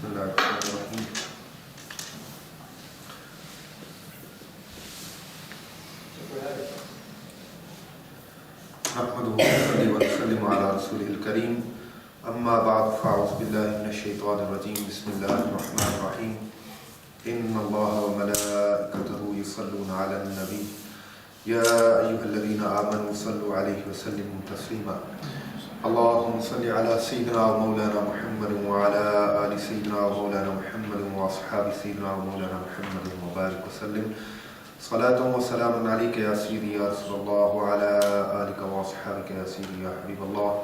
الله الرحمن الرحيم نحمده ونصلي على رسوله الكريم أما بعد فأعوذ بالله من الشيطان الرجيم بسم الله الرحمن الرحيم إن الله وملائكته يصلون على النبي يا أيها الذين آمنوا صلوا عليه وسلموا تسليما اللهم صل على سيدنا ومولانا محمد وعلى آل سيدنا ومولانا محمد وأصحاب سيدنا ومولانا محمد وبارك وسلم صلاة وسلام عليك يا سيدي يا رسول الله وعلى آلك وأصحابك يا سيدي يا حبيب الله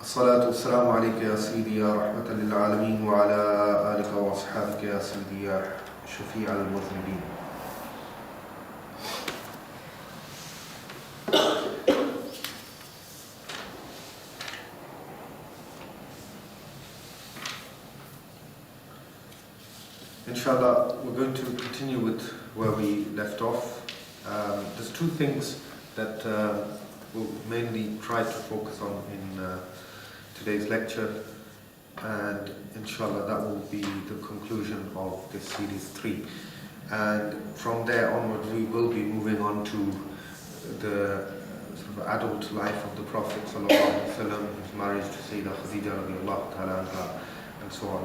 الصلاة والسلام عليك يا سيدي يا رحمة للعالمين وعلى آلك وأصحابك يا سيدي يا شفيع المذنبين. Inshallah, we're going to continue with where we left off. There's two things that we'll mainly try to focus on in today's lecture, and inshallah that will be the conclusion of this series 3. And from there onward we will be moving on to the sort of adult life of the Prophet ﷺ, his marriage to Sayyidah Khadija radiallahu ta'ala anha, and so on.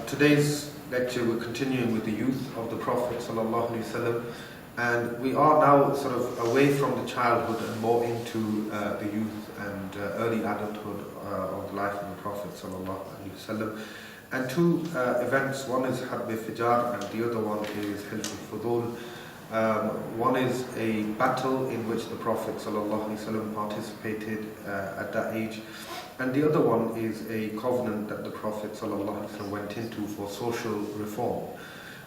Today's lecture we're continuing with the youth of the Prophet ﷺ, and we are now sort of away from the childhood and more into the youth and early adulthood of the life of the Prophet ﷺ. And two events, one is Harb Fijar and the other one is Hilf al-Fudul. One is a battle in which the Prophet ﷺ participated at that age, and the other one is a covenant that the Prophet ﷺ went into for social reform.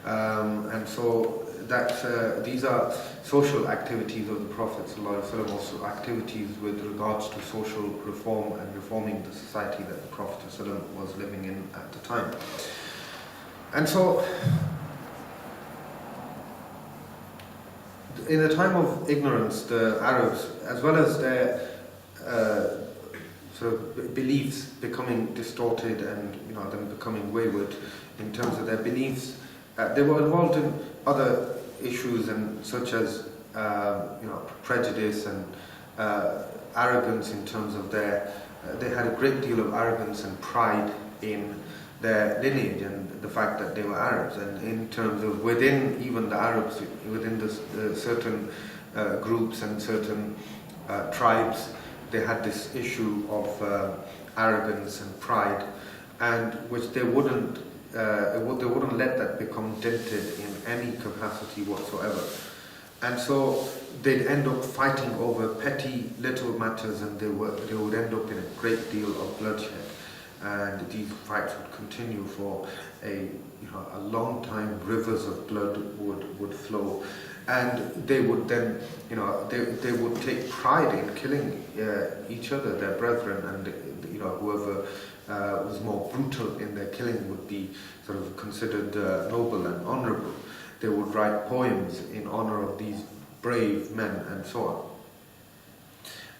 And so that these are social activities of the Prophet ﷺ, also activities with regards to social reform and reforming the society that the Prophet ﷺ was living in at the time. And so, in a time of ignorance, the Arabs, as well as their sort of beliefs becoming distorted and them becoming wayward in terms of their beliefs, they were involved in other issues and such as prejudice and arrogance in terms of they had a great deal of arrogance and pride in their lineage and the fact that they were Arabs, and in terms of within even the Arabs, within the certain groups and certain tribes, they had this issue of arrogance and pride, and which they wouldn't let that become dented in any capacity whatsoever. And so they'd end up fighting over petty little matters, and they would end up in a great deal of bloodshed. And these fights would continue for a long time. Rivers of blood would flow, and they would then they would take pride in killing each other, their brethren, and whoever was more brutal in their killing would be sort of considered noble and honorable. They would write poems in honor of these brave men and so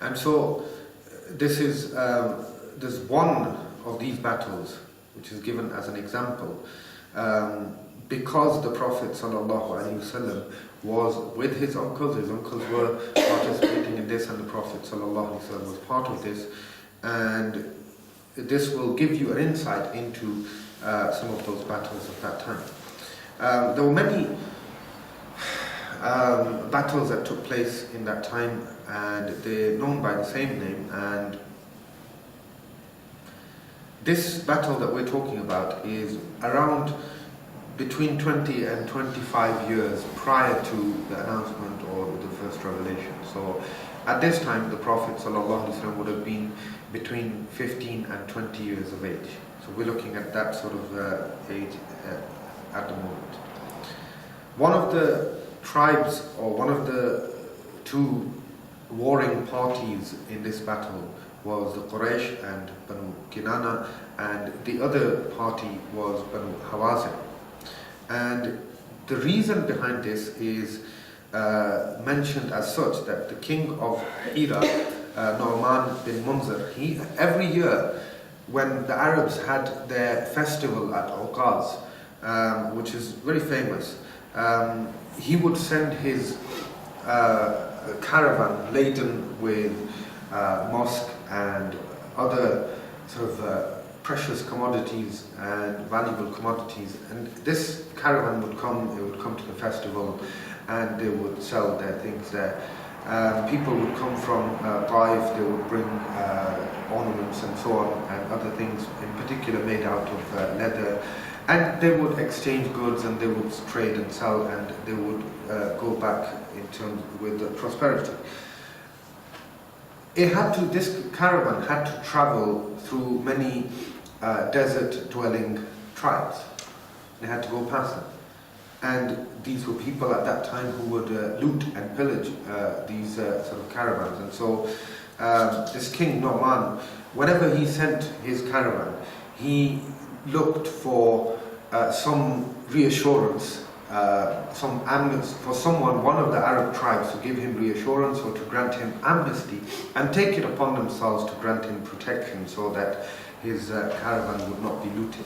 on. And so this is there's one of these battles which is given as an example, because the Prophet ﷺ was with his uncles were participating in this, and the Prophet ﷺ was part of this, and this will give you an insight into some of those battles of that time. There were many battles that took place in that time, and they're known by the same name. And this battle that we're talking about is around between 20 and 25 years prior to the announcement or the first revelation. So at this time the Prophet ﷺ would have been between 15 and 20 years of age. So we're looking at that sort of age at the moment. One of the tribes, or one of the two warring parties in this battle, was the Quraysh and Banu Kinana, and the other party was Banu Hawazin. And the reason behind this is mentioned as such, that the king of Hira, Nu'man bin Munzir, every year when the Arabs had their festival at Awqaz, which is very famous, he would send his caravan laden with Mosque and other sort of precious commodities and valuable commodities, and this caravan would come, it would come to the festival and they would sell their things there. People would come from Taif, they would bring ornaments and so on, and other things in particular made out of leather, and they would exchange goods and they would trade and sell, and they would go back in terms with prosperity. This caravan had to travel through many desert-dwelling tribes. They had to go past them. And these were people at that time who would loot and pillage these sort of caravans. And so this king, Nu'man, whenever he sent his caravan, he looked for some reassurance, some amnesty, for someone, one of the Arab tribes, to give him reassurance or to grant him amnesty and take it upon themselves to grant him protection so that his caravan would not be looted.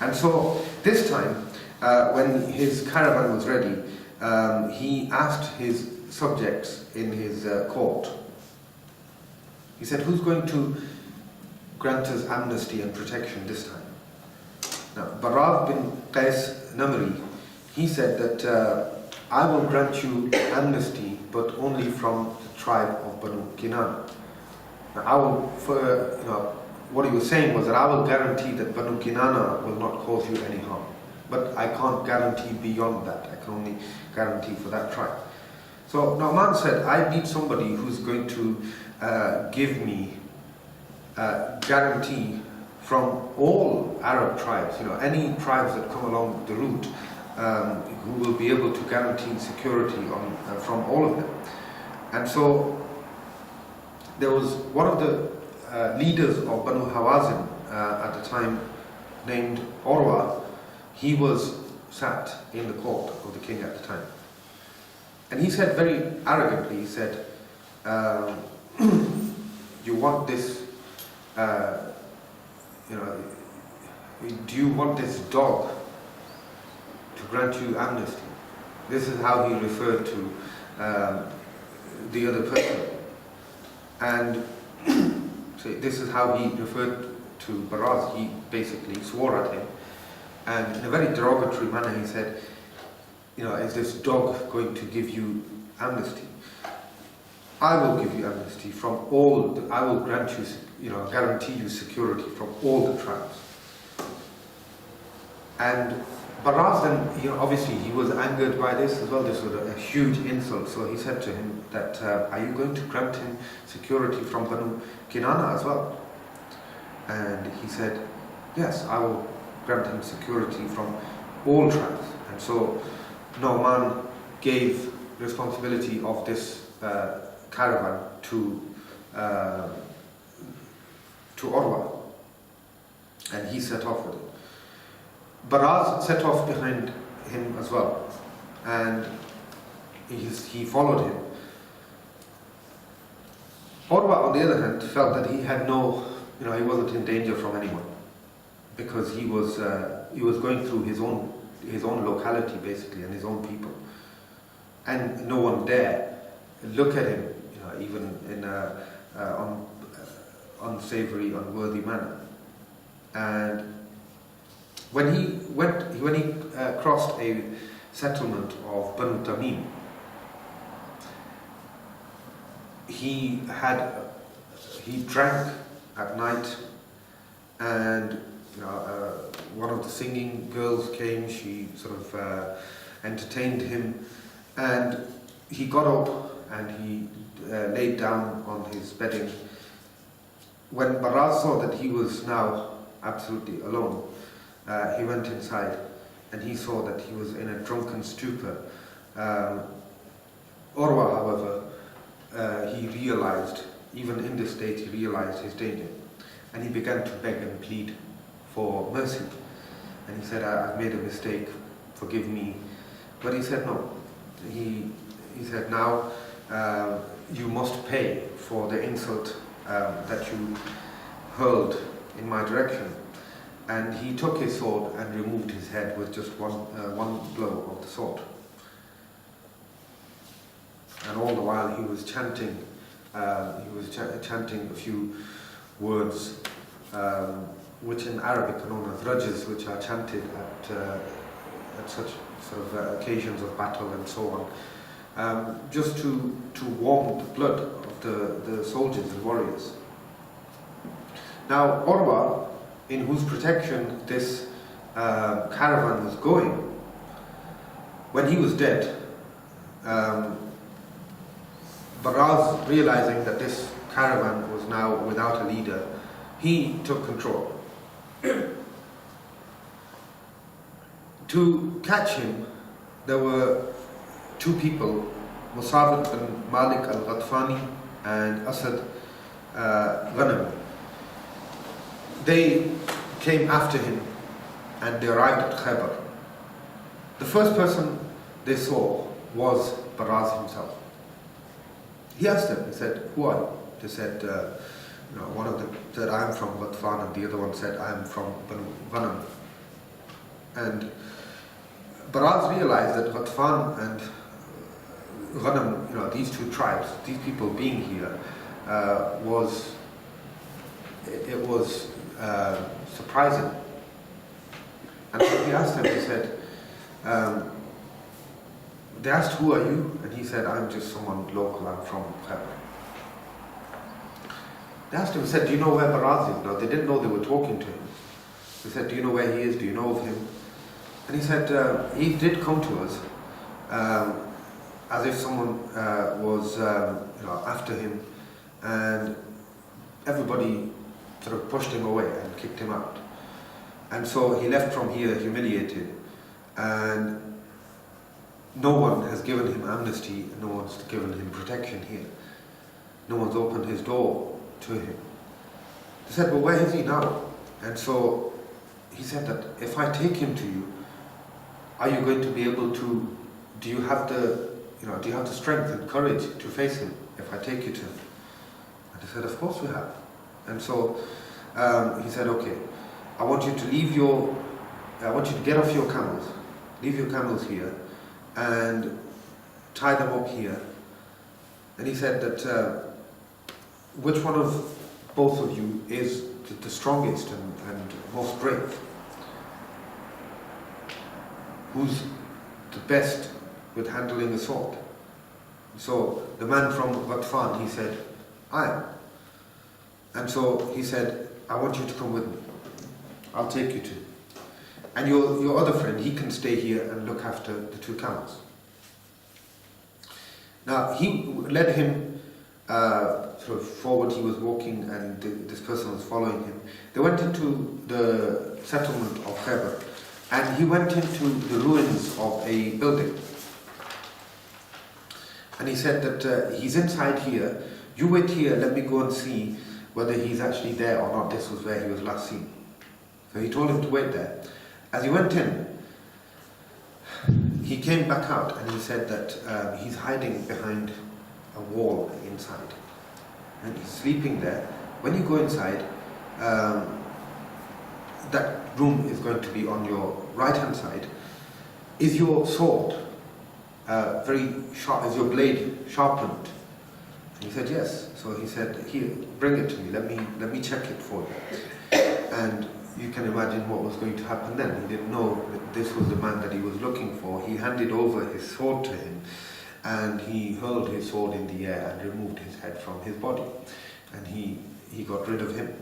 And so this time, when his caravan was ready, he asked his subjects in his court, he said, who's going to grant us amnesty and protection this time? Now, Barab bin Qais Namri, he said that I will grant you amnesty, but only from the tribe of Banu Kinana. Now, what he was saying was that I will guarantee that Banu Kinana will not cause you any harm. But I can't guarantee beyond that. I can only guarantee for that tribe. So Nu'man said, I need somebody who's going to give me guarantee from all Arab tribes, any tribes that come along the route, who will be able to guarantee security from all of them. And so there was one of the leaders of Banu Hawazin at the time, named Urwa. He was sat in the court of the king at the time. And he said very arrogantly, he said, you want this, do you want this dog to grant you amnesty? This is how he referred to the other person. And so this is how he referred to Baraz. He basically swore at him. And in a very derogatory manner he said, is this dog going to give you amnesty? I will give you amnesty from all, I will grant you, guarantee you security from all the tribes. And Baraz then, obviously he was angered by this as well. This was a huge insult. So he said to him that, are you going to grant him security from Banu Kinana as well? And he said, yes, I will grant him security from all tribes. And so Nu'man gave responsibility of this caravan to Urwa, and he set off with it. Baraz set off behind him as well, and he followed him. Urwa, on the other hand, felt that he had he wasn't in danger from anyone, because he was going through his own locality basically, and his own people, and no one dare look at him, even in an unsavory, unworthy manner. And when he crossed a settlement of Banu Tamim, he drank at night, and one of the singing girls came. She sort of entertained him, and he got up and he laid down on his bedding. When Baraz saw that he was now absolutely alone, he went inside and he saw that he was in a drunken stupor. Urwa, however, he realized, even in this state, he realized his danger, and he began to beg and plead for mercy. And he said, I've made a mistake, forgive me. But he said no. He said, now you must pay for the insult that you hurled in my direction. And he took his sword and removed his head with just one blow of the sword. And all the while he was chanting, chanting a few words, which in Arabic are known as rajas, which are chanted at such sort of occasions of battle and so on, just to warm the blood of the soldiers and warriors. Now, Urwa, in whose protection this caravan was going, when he was dead, Baraz, realizing that this caravan was now without a leader, he took control. To catch him, there were two people, Musab bin Malik al-Ghatfani and Asad Ghanam. They came after him and they arrived at Khaybar. The first person they saw was Baraz himself. He asked them, he said, "Who are you?" They said, one of them said, "I am from Ghatfan," and the other one said, "I am from Banu Ghanam." And Baraz realized that Ghatfan and Ghanam, these two tribes, these people being here, was surprising. And so he asked them, he said, they asked, "Who are you?" And he said, "I'm just someone local, I'm from Khaybar." They asked him, he said, "Do you know where Baraz is?" Now, they didn't know they were talking to him. They said, "Do you know where he is? Do you know of him?" And he said, "He did come to us, as if someone was after him, and everybody sort of pushed him away and kicked him out. And so he left from here humiliated, and no one has given him amnesty, no one's given him protection here. No one's opened his door to him." They said, "Well, where is he now?" And so he said that, "If I take him to you, are you going to be able to, do you have the strength and courage to face him if I take you to him?" And they said, "Of course we have." And so he said, "Okay, I want you to get off your camels, leave your camels here, and tie them up here." And he said that, "Which one of both of you is the strongest and most brave? Who's the best with handling a sword?" So the man from Ghatfan, he said, "I am." And so he said, "I want you to come with me. I'll take you to. And your other friend, he can stay here and look after the two camels." Now he led him sort of forward. He was walking, and this person was following him. They went into the settlement of Khaybar, and he went into the ruins of a building. And he said that he's inside here. You wait here. Let me go and see whether he's actually there or not. This was where he was last seen. So he told him to wait there. As he went in, he came back out and he said that he's hiding behind a wall inside. And he's sleeping there. When you go inside, that room is going to be on your right hand side. Is your sword very sharp? Is your blade sharpened? And he said, "Yes." So he said, "Here, bring it to me. Let me check it for you." And you can imagine what was going to happen then. He didn't know that this was the man that he was looking for. He handed over his sword to him, and he hurled his sword in the air and removed his head from his body, and he got rid of him.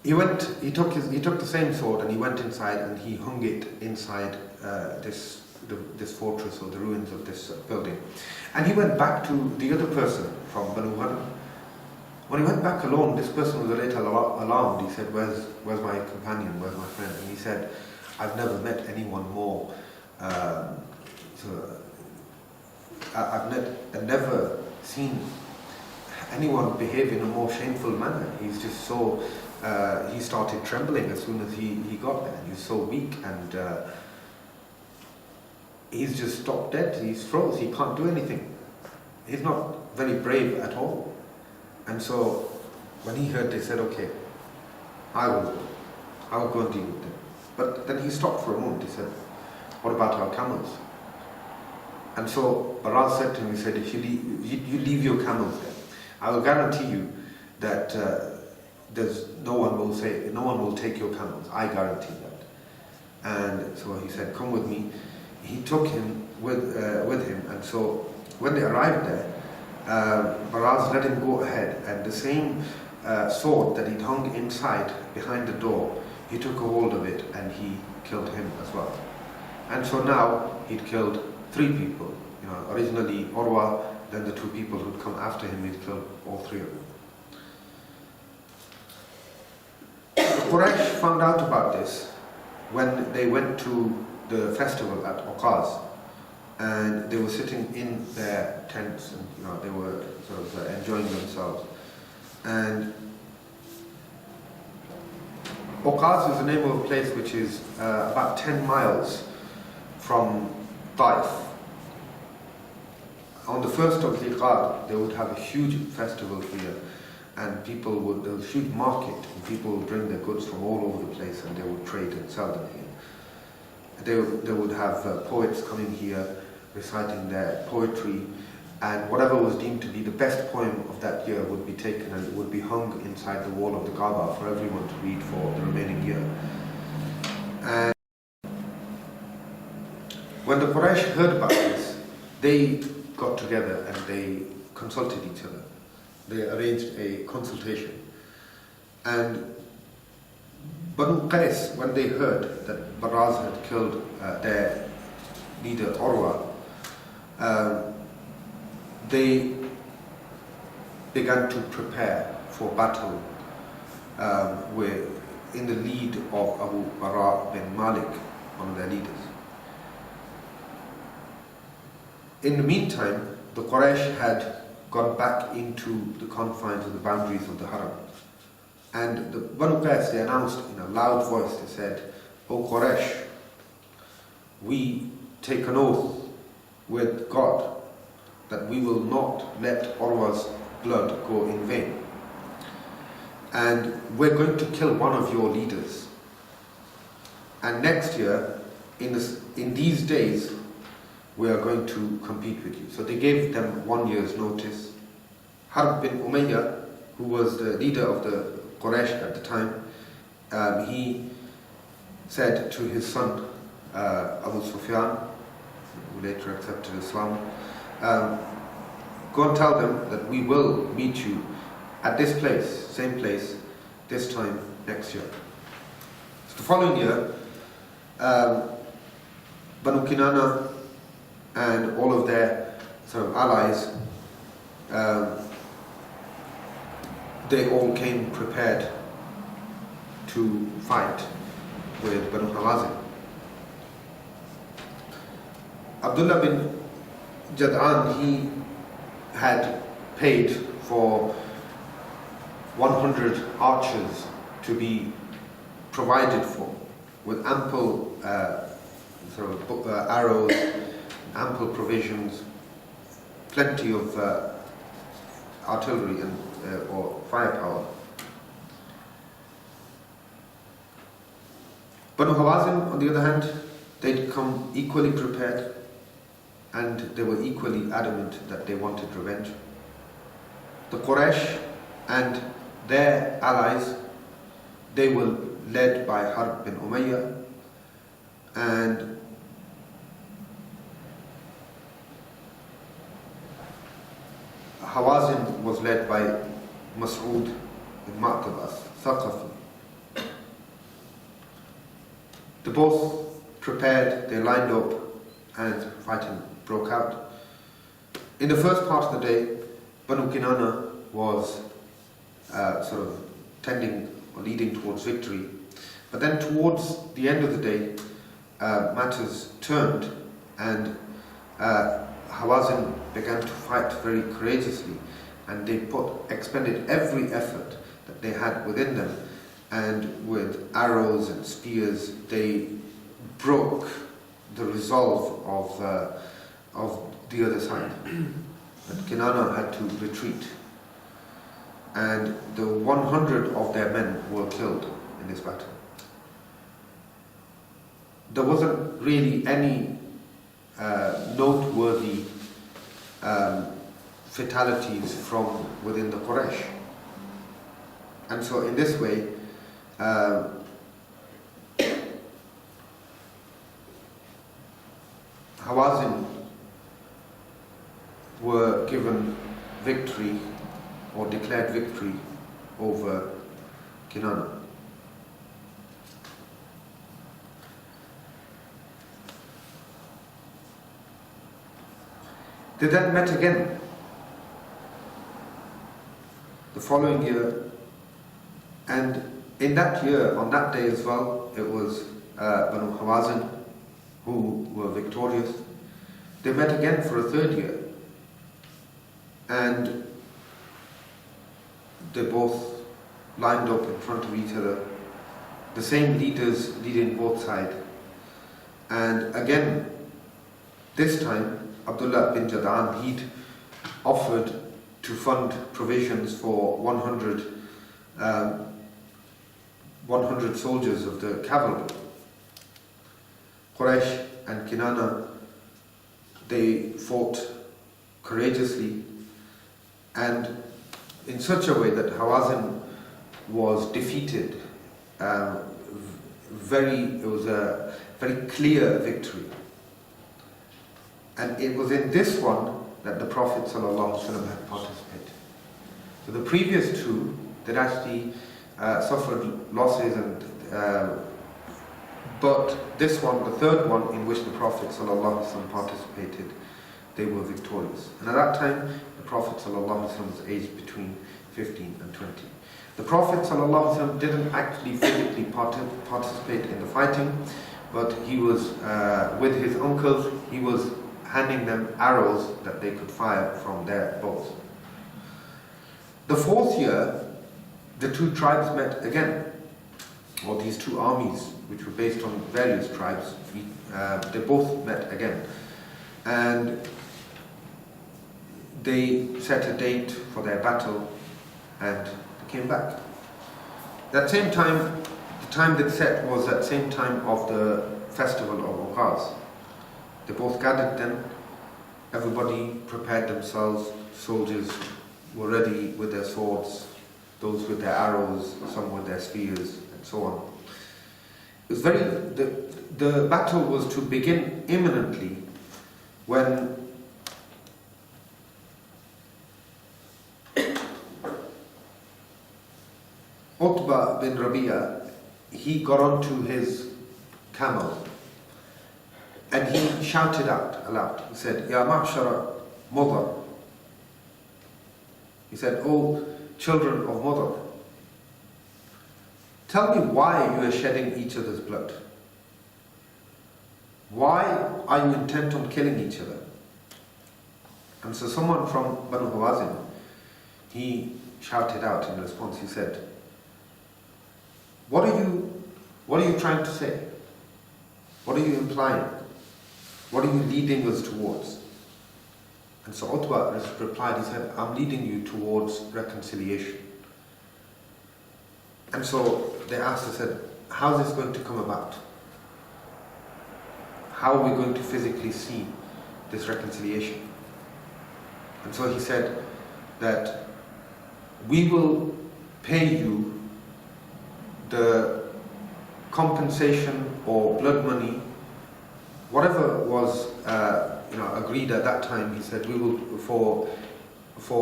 He took the same sword and he went inside and he hung it inside this fortress or the ruins of this building. And he went back to the other person from Banu Ghanam. When he went back alone, this person was a little alarmed. He said, where's my companion, where's my friend? And he said, "I've never met anyone more, I've never seen anyone behave in a more shameful manner. He's just so, he started trembling as soon as he got there. He's so weak, and he's just stopped dead. He's froze, he can't do anything. He's not very brave at all." And so when he heard, they said, "Okay, I will go and deal with them. But then he stopped for a moment. He said, what about our camels? And so Baraz said to him, he said, if you leave your camels there, I will guarantee you that no one will take your camels. I guarantee that. And so he said, come with me. He took him with him, and so when they arrived there, Baraz let him go ahead, and the same sword that he'd hung inside behind the door, he took a hold of it and he killed him as well. And so now he'd killed 3 people. Originally Urwa, then the 2 people who'd come after him, he'd killed all 3 of them. The Quraysh found out about this when they went to the festival at Uqaz, and they were sitting in their tents, and they were sort of enjoying themselves. And Uqaz is the name of a place which is about 10 miles from Taif. On the 1st of Dhul-Qa'dah, they would have a huge festival here, and there was a huge market, and people would bring their goods from all over the place, and they would trade and sell them here. They would have poets coming here, reciting their poetry, and whatever was deemed to be the best poem of that year would be taken and it would be hung inside the wall of the Kaaba for everyone to read for the remaining year. And when the Quraysh heard about this, they got together and they consulted each other. They arranged a consultation. And Banu Qais, when they heard that Baraz had killed their leader Urwa, they began to prepare for battle in the lead of Abu Bara bin Malik, one of their leaders. In the meantime, the Quraysh had gone back into the confines of the boundaries of the Haram. And the Banu Qais, they announced in a loud voice, they said, O Quraysh, we take an oath with God that we will not let Urwa's blood go in vain. And we're going to kill one of your leaders. And next year, in these days, we are going to compete with you. So they gave them 1 year's notice. Harb bin Umayyah, who was the leader of the Quraysh at the time, he said to his son, Abu Sufyan, who later accepted Islam, go and tell them that we will meet you at this place, same place, this time next year. So the following year, Banu Kinana and all of their sort of allies, they all came prepared to fight with Banu Hawazin. Abdullah bin Jad'an, he had paid for 100 archers to be provided for, with ample arrows, ample provisions, plenty of artillery and or firepower. Banu Hawazin, on the other hand, they'd come equally prepared, and they were equally adamant that they wanted revenge. The Quraysh and their allies, they were led by Harb bin Umayyah, and Hawazin was led by Mas'ud bin Ma'tab al-Thaqafi. They both prepared, they lined up, and fighting broke out. In the first part of the day, Banu Kinana was sort of tending or leading towards victory. But then towards the end of the day, matters turned, and Hawazin began to fight very courageously, and they expended every effort that they had within them, and with arrows and spears they broke the resolve of the other side. But Kinana had to retreat, and the 100 of their men were killed in this battle. There wasn't really any noteworthy fatalities from within the Quraysh. And so in this way, Hawazin were given victory or declared victory over Kinana. They then met again the following year, and in that year, on that day as well, it was Banu Hawazin who were victorious. They met again for a third year, and they both lined up in front of each other, the same leaders leading both sides. And again, this time, Abdullah bin Jad'an, he'd offered to fund provisions for 100 soldiers of the cavalry. Quraysh and Kinana, they fought courageously and in such a way that Hawazin was defeated. It was a very clear victory. And it was in this one that the Prophet ﷺ had participated. So the previous two, they'd actually suffered losses, but this one, the third one, in which the Prophet ﷺ participated, they were victorious. And at that time, the Prophet ﷺ was aged between 15 and 20. The Prophet ﷺ didn't actually physically participate in the fighting, but he was with his uncles. He was handing them arrows that they could fire from their bows. The fourth year, the two tribes met again, or these two armies, which were based on various tribes. They both met again, and they set a date for their battle, and they came back. That same time, the time they set was that same time of the festival of Uqaz. They both gathered then, everybody prepared themselves, soldiers were ready with their swords, those with their arrows, some with their spears, and so on. It was the battle was to begin imminently when Utbah bin Rabi'ah, he got onto his camel and he shouted out aloud. He said, Ya ma'shara Mudar. He said, "O children of Mudar, tell me why you are shedding each other's blood. Why are you intent on killing each other?" And so someone from Banu Hawazin, he shouted out in response. He said, What are you trying to say? What are you implying? What are you leading us towards? And so Utbah replied, he said, I'm leading you towards reconciliation. And so they asked, they said, how is this going to come about? How are we going to physically see this reconciliation? And so he said that we will pay you the compensation or blood money, whatever was agreed at that time. He said we will, for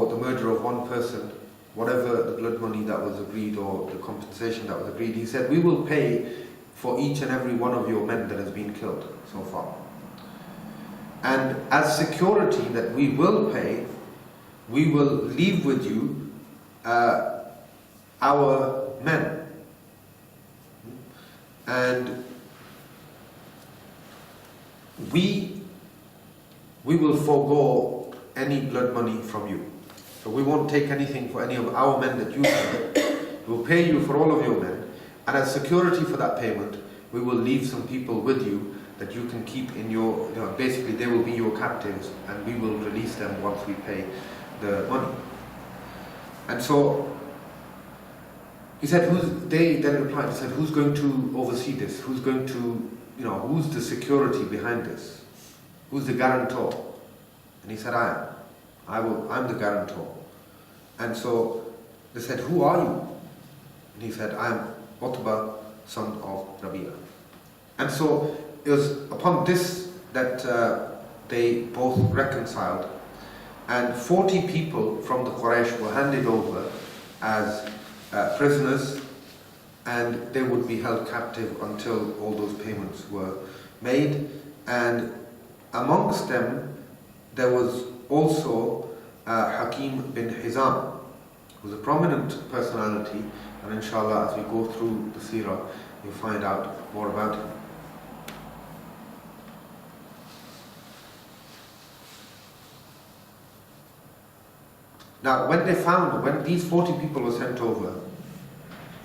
the murder of one person, whatever the blood money that was agreed or the compensation that was agreed, he said we will pay for each and every one of your men that has been killed so far. And as security that we will pay, we will leave with you our men. And we will forego any blood money from you. So we won't take anything for any of our men that you have. We'll pay you for all of your men. And as security for that payment, we will leave some people with you that you can keep in your, basically they will be your captives, and we will release them once we pay the money. And so He said, they then replied, he said, who's going to oversee this? Who's going to, who's the security behind this? Who's the guarantor? And he said, I am. I'm the guarantor. And so they said, who are you? And he said, I am Utbah, son of Rabi'ah. And so it was upon this that they both reconciled, and 40 people from the Quraysh were handed over as prisoners, and they would be held captive until all those payments were made. And amongst them there was also Hakim bin Hizam, who was a prominent personality, and inshallah as we go through the seerah you'll find out more about him. Now, when these 40 people were sent over,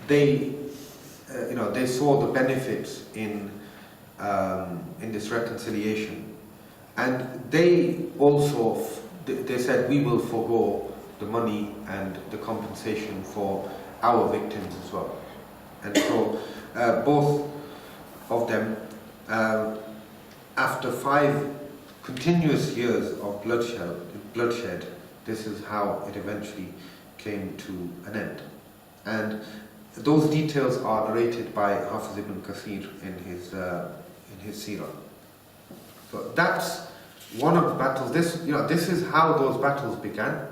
they saw the benefits in this reconciliation, and they also they said, we will forego the money and the compensation for our victims as well. And so both of them, after 5 continuous years of bloodshed, this is how it eventually came to an end. And those details are narrated by Hafiz ibn Kathir in his seerah. So that's one of the battles. This is how those battles began.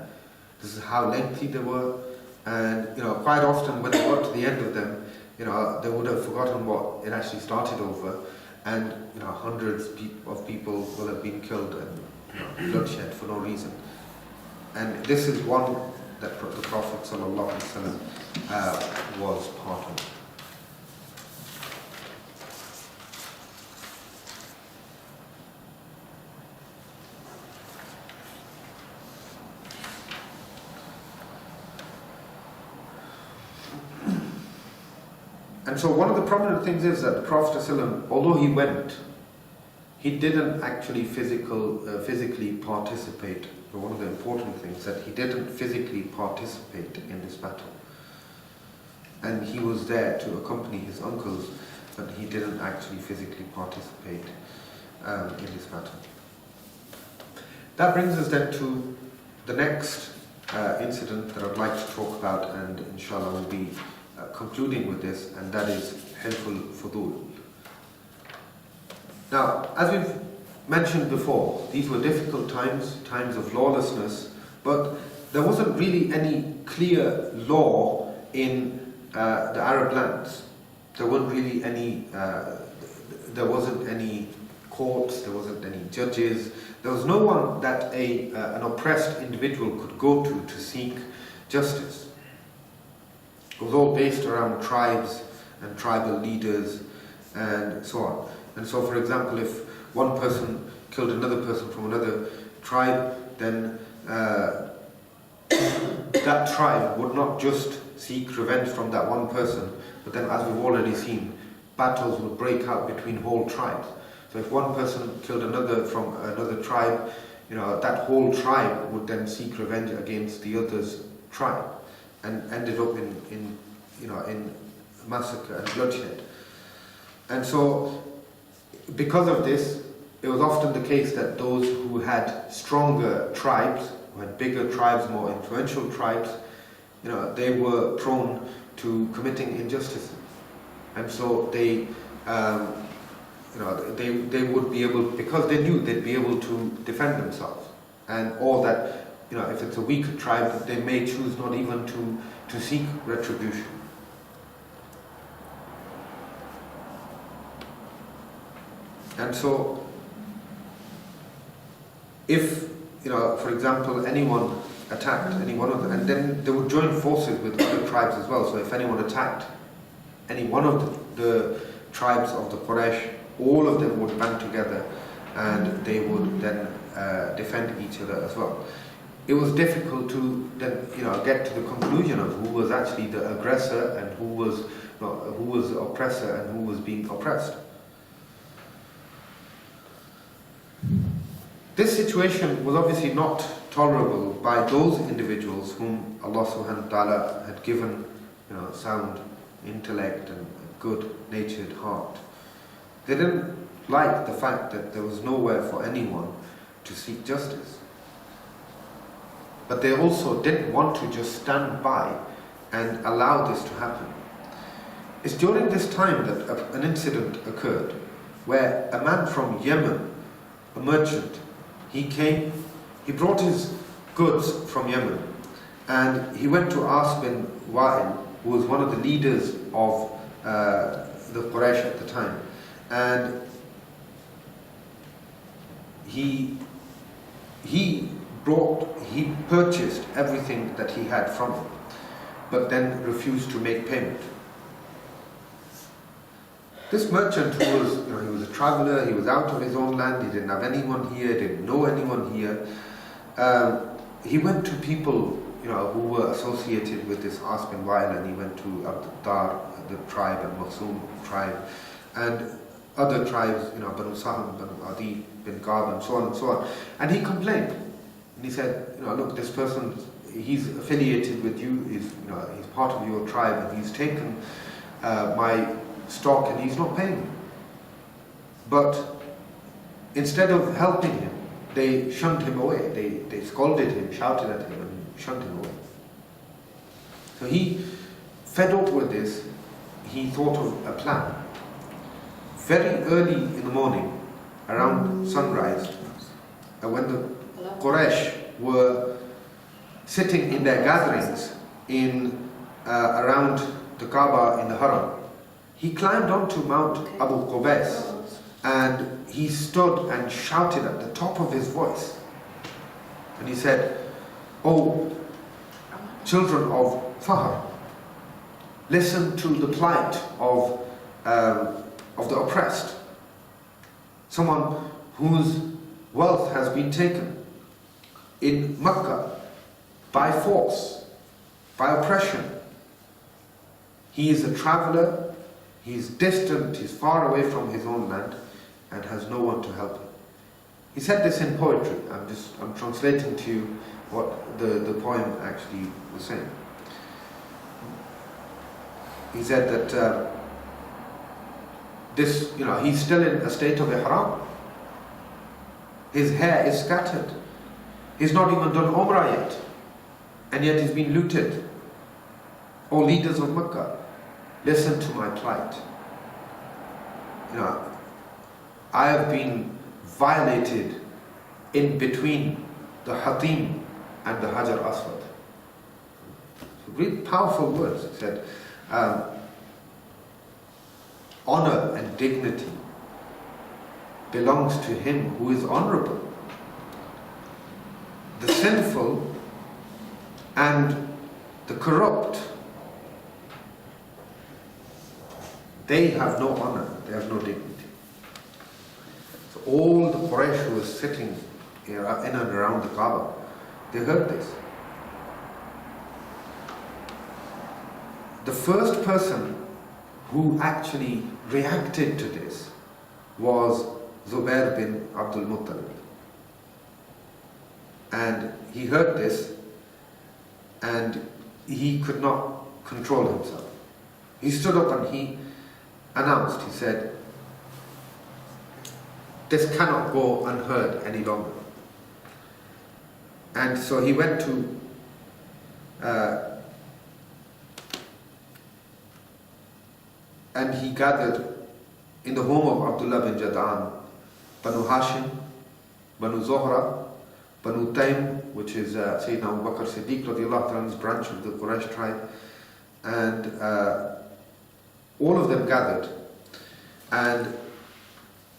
This is how lengthy they were. And quite often when they got to the end of them, they would have forgotten what it actually started over, and hundreds of people will have been killed and bloodshed for no reason. And this is one that the Prophet ﷺ was part of. And so one of the prominent things is that the Prophet ﷺ, although he went, he didn't actually physically participate. So one of the important things that he didn't physically participate in this battle. And he was there to accompany his uncles, but he didn't actually physically participate in this battle. That brings us then to the next incident that I'd like to talk about, and inshallah we'll be concluding with this, and that is Hilful Fudul. Now, as we've mentioned before, these were difficult times of lawlessness, but there wasn't really any clear law in the Arab lands. There weren't really any, there wasn't any courts, there wasn't any judges, there was no one that an oppressed individual could go to seek justice. It was all based around tribes and tribal leaders and so on. And so, for example, if one person killed another person from another tribe, then that tribe would not just seek revenge from that one person, but then, as we've already seen, battles would break out between whole tribes. So if one person killed another from another tribe, that whole tribe would then seek revenge against the other's tribe, and ended up in massacre and bloodshed. And so, because of this, it was often the case that those who had stronger tribes, who had bigger tribes, more influential tribes, they were prone to committing injustices. And so they would be able, because they knew they'd be able to defend themselves, or that if it's a weaker tribe, they may choose not even to seek retribution. And so, if, for example, anyone attacked any one of them, and then they would join forces with other tribes as well. So if anyone attacked any one of the tribes of the Quraysh, all of them would band together and they would then defend each other as well. It was difficult to then, get to the conclusion of who was actually the aggressor and who was the oppressor and who was being oppressed. This situation was obviously not tolerable by those individuals whom Allah subhanahu wa ta'ala had given sound intellect and a good-natured heart. They didn't like the fact that there was nowhere for anyone to seek justice. But they also didn't want to just stand by and allow this to happen. It's during this time that an incident occurred where a man from Yemen, a merchant, he came, he brought his goods from Yemen, and he went to As bin Wa'il, who was one of the leaders of the Quraysh at the time, and he purchased everything that he had from him, but then refused to make payment. This merchant, who was, he was a traveler, he was out of his own land, he didn't have anyone here, didn't know anyone here. He went to people, who were associated with this As bin Wa'il, and he went to Abd-Dar, the tribe, and Makhzum tribe, and other tribes, Banu Saham, Banu Adi, bin Qab, and so on and so on. And he complained. And he said, look, this person, he's affiliated with you, he's part of your tribe, and he's taken my stock and he's not paying me. But instead of helping him, they shunned him away. They scolded him, shouted at him, and shunned him away. So he, fed up with this, he thought of a plan. Very early in the morning, around sunrise, when the Quraysh were sitting in their gatherings in around the Kaaba in the Haram, he climbed onto Mount Abu Qubais and he stood and shouted at the top of his voice. And he said, "Oh, children of Fahr, listen to the plight of the oppressed, someone whose wealth has been taken in Makkah by force, by oppression. He is a traveler, he is distant, he is far away from his own land, and has no one to help him." He said this in poetry. I'm translating to you what the poem actually was saying. He said that he's still in a state of ihram. His hair is scattered. He's not even done Umrah yet, and yet he's been looted. O leaders of Makkah, listen to my plight. I have been violated in between the Hatim and the Hajar Aswad. Really powerful words. He said, honor and dignity belongs to him who is honorable. The sinful and the corrupt, they have no honor, they have no dignity. So all the Quraysh who was sitting in and around the Kaaba, they heard this. The first person who actually reacted to this was Zubair bin Abdul Muttalib. And he heard this and he could not control himself. He stood up and he announced, he said, "This cannot go unheard any longer." And so he went to and he gathered in the home of Abdullah bin Jad'an, Banu Hashim, Banu Zohra, Banu Taym, which is Sayyidina Abu Bakr Siddiq radiallahu anhu's branch of the Quraysh tribe, and all of them gathered. And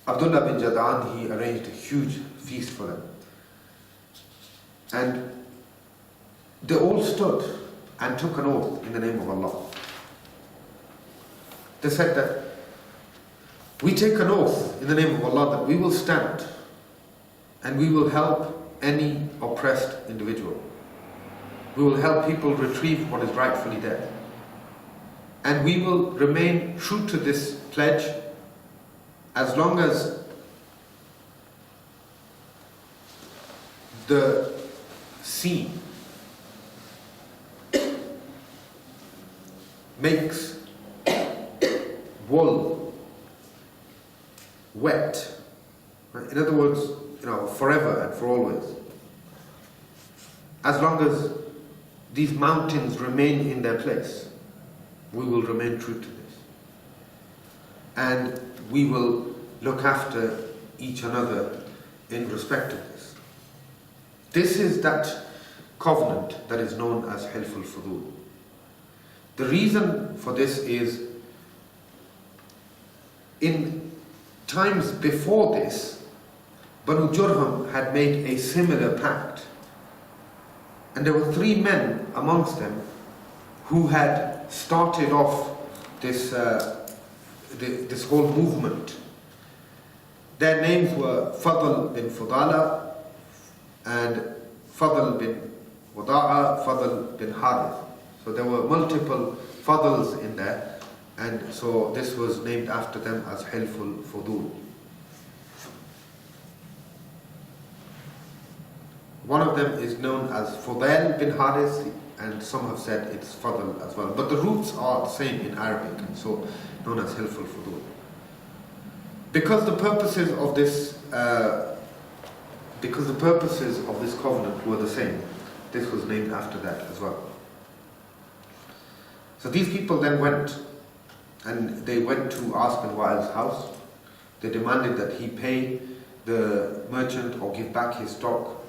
Abdullah bin Jad'an, he arranged a huge feast for them. And they all stood and took an oath in the name of Allah. They said that we take an oath in the name of Allah that we will stand and we will help any oppressed individual. We will help people retrieve what is rightfully theirs. And we will remain true to this pledge as long as the sea makes wool wet, right? In other words, forever and for always. As long as these mountains remain in their place, we will remain true to this. And we will look after each another in respect of this. This is that covenant that is known as Hilf al-Fudul. The reason for this is, in times before this, Banu Jurham had made a similar pact. And there were 3 men amongst them who had started off this whole movement. Their names were Fadl bin Fudala and Fadl bin Wada'a, Fadl bin Harith. So there were multiple Fadls in there, and so this was named after them as Hilf al-Fudul. One of them is known as Fudail bin Harith, and some have said it's Fadl as well. But the roots are the same in Arabic, and so known as Hilf al-Fudul. Because the purposes of this covenant were the same, this was named after that as well. So these people then went, and they went to Ask bin Wa'il's house. They demanded that he pay the merchant or give back his stock.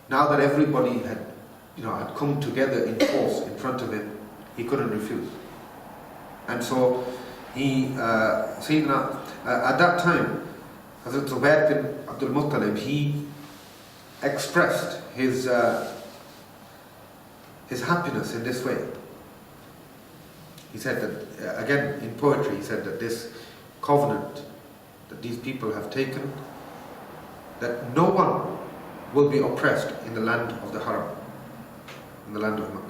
Now that everybody had come together in force in front of him, he couldn't refuse. And so he, at that time, Hazrat Zubair bin Abdul Muttalib, he expressed his happiness in this way. He said that, again in poetry, he said that this covenant that these people have taken, that no one will be oppressed in the land of the Haram, in the land of Makkah.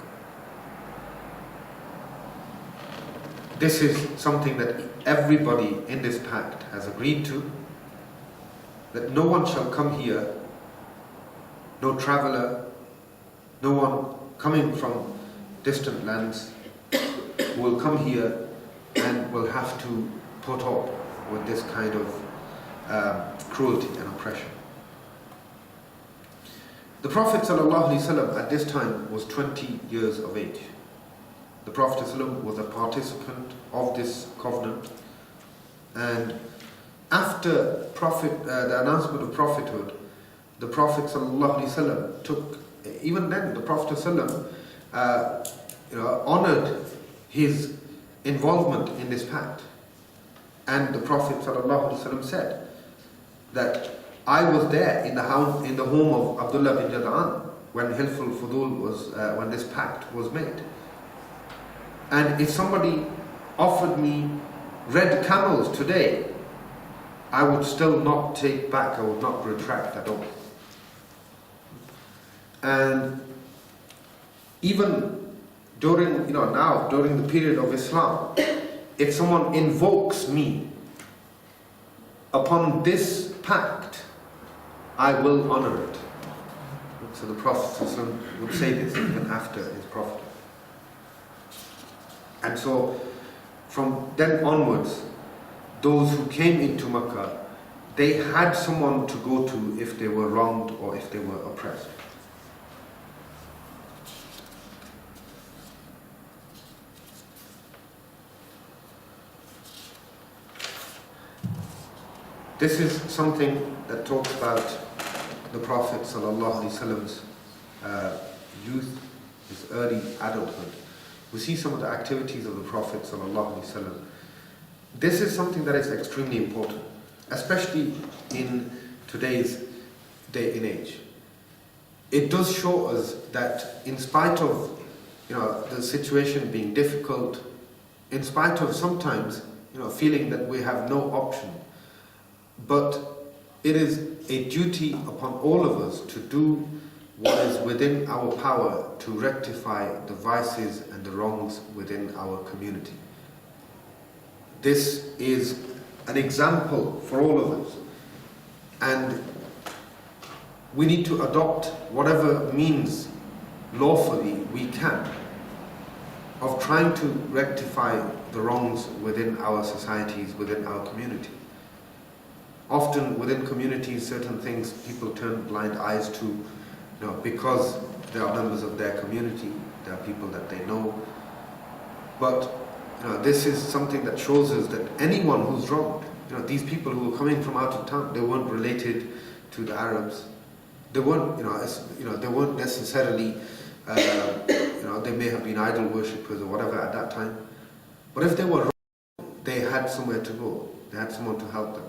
This is something that everybody in this pact has agreed to, that no one shall come here, no traveller, no one coming from distant lands will come here and will have to put up with this kind of cruelty and oppression. The Prophet ﷺ at this time was 20 years of age. The Prophet ﷺ was a participant of this covenant, and after the announcement of prophethood, the Prophet ﷺ took, even then the Prophet ﷺ honored his involvement in this pact. And the Prophet ﷺ said that I was there in the home of Abdullah bin Jada'an when Hilf al-Fudul was, when this pact was made. And if somebody offered me red camels today, I would still not take back, I would not retract at all. And even during, now, during the period of Islam, if someone invokes me upon this pact, I will honor it. So the Prophet ﷺ would say this even after his prophet. And so from then onwards, those who came into Makkah, they had someone to go to if they were wronged or if they were oppressed. This is something that talks about the Prophet ﷺ's youth, his early adulthood. We see some of the activities of the Prophet ﷺ. This is something that is extremely important, especially in today's day and age. It does show us that in spite of the situation being difficult, in spite of sometimes feeling that we have no option, but it is a duty upon all of us to do what is within our power to rectify the vices and the wrongs within our community. This is an example for all of us, and we need to adopt whatever means lawfully we can of trying to rectify the wrongs within our societies, within our community. Often within communities, certain things people turn blind eyes to, because they are members of their community, they are people that they know. But this is something that shows us that anyone who's wronged, these people who are coming from out of town, they weren't related to the Arabs. They weren't, they weren't necessarily, they may have been idol worshippers or whatever at that time. But if they were wrong, they had somewhere to go. They had someone to help them.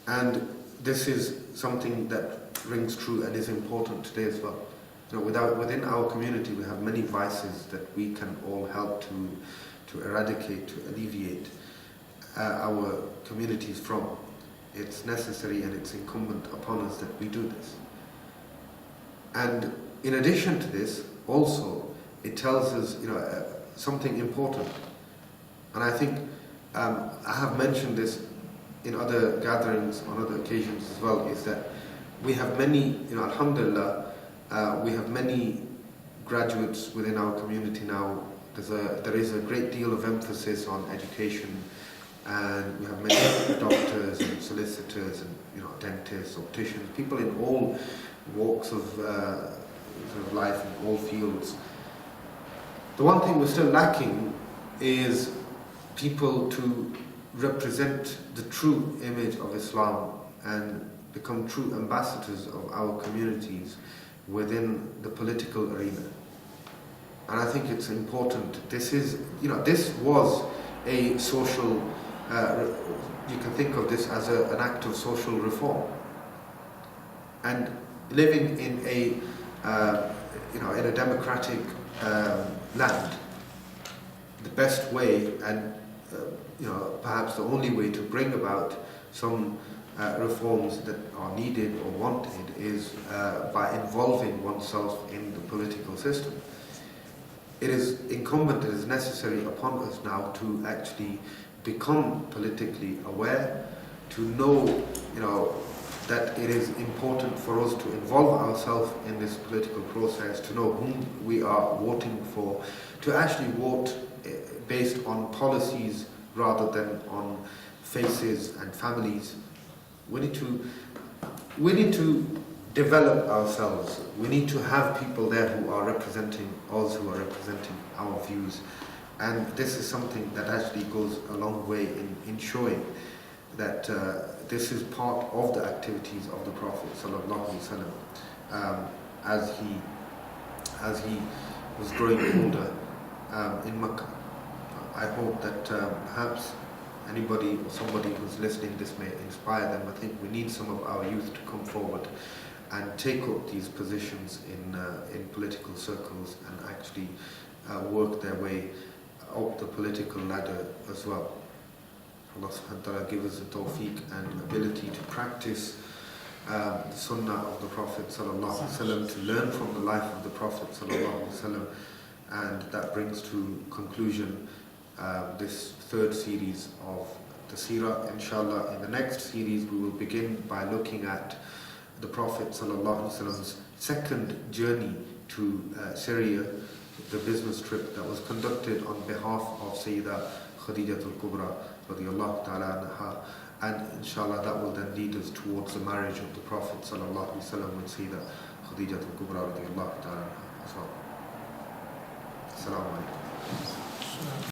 And this is something that rings true and is important today as well. Within our community, we have many vices that we can all help to eradicate, to alleviate our communities from. It's necessary and it's incumbent upon us that we do this. And in addition to this, also, it tells us, something important. And I think I have mentioned this in other gatherings, on other occasions as well, is that we have many, alhamdulillah, we have many graduates within our community now. There is a great deal of emphasis on education, and we have many doctors and solicitors and dentists, opticians, people in all walks of life, in all fields. The one thing we're still lacking is people to represent the true image of Islam and become true ambassadors of our communities within the political arena. And I think it's important. This was a social, you can think of this as an act of social reform. And living in a in a democratic land, the best way and perhaps the only way to bring about some reforms that are needed or wanted is by involving oneself in the political system. It is incumbent, it is necessary upon us now to actually become politically aware, to know, that it is important for us to involve ourselves in this political process, to know whom we are voting for, to actually vote based on policies rather than on faces and families. We need to develop ourselves. We need to have people there who are representing us, who are representing our views. And this is something that actually goes a long way in showing that this is part of the activities of the Prophet ﷺ, as he was growing older in Mecca. I hope that perhaps anybody or somebody who's listening, this may inspire them. I think we need some of our youth to come forward and take up these positions in political circles and actually work their way up the political ladder as well. Allah subhanahu wa ta'ala give us the tawfiq and ability to practice the sunnah of the Prophet sallallahu alaihi wasallam, to learn from the life of the Prophet sallallahu alaihi wasallam, and that brings to conclusion this third series of the Seerah. Inshallah, in the next series we will begin by looking at the Prophet sallallahu alaihi wasallam's second journey to Syria, the business trip that was conducted on behalf of Sayyidah Khadijah al-Kubra radiyallahu ta'ala anha, and inshallah that will then lead us towards the marriage of the Prophet sallallahu alaihi wasallam with Sayyidah Khadijah al-Kubra radiyallahu ta'ala anha as well. Assalamu alaikum.